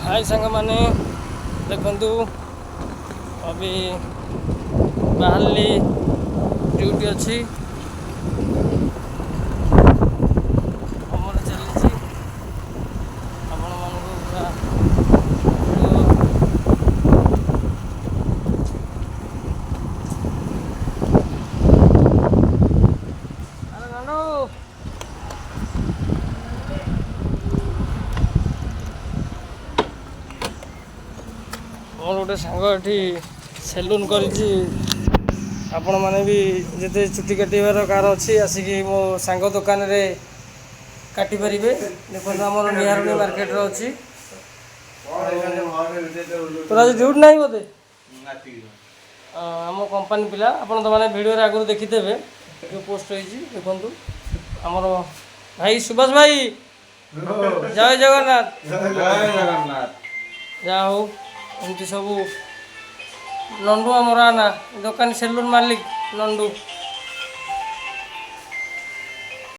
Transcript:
हाय सांग मैंने देखु अभी बाहरली ड्यूटी अच्छी चली आपण मोर गोटे सांग ये सेलून कर आपण मैंने भी जिते चुटी काटार कार अच्छी आसिक मो सांग दुकान रे काटी पारे देखो आम निहारणी मार्केट अच्छी तोर आज ड्यूटी ना बोधे आम कंपानी पिला आप तो मैंने भिडियो आगुरी देखीदे जो पोस्ट होती देखु आमर भाई सुभाष भाई जय जगन्नाथ जा हो एमती सब नंडू आमर आना दुकान सेलून मालिक नंडू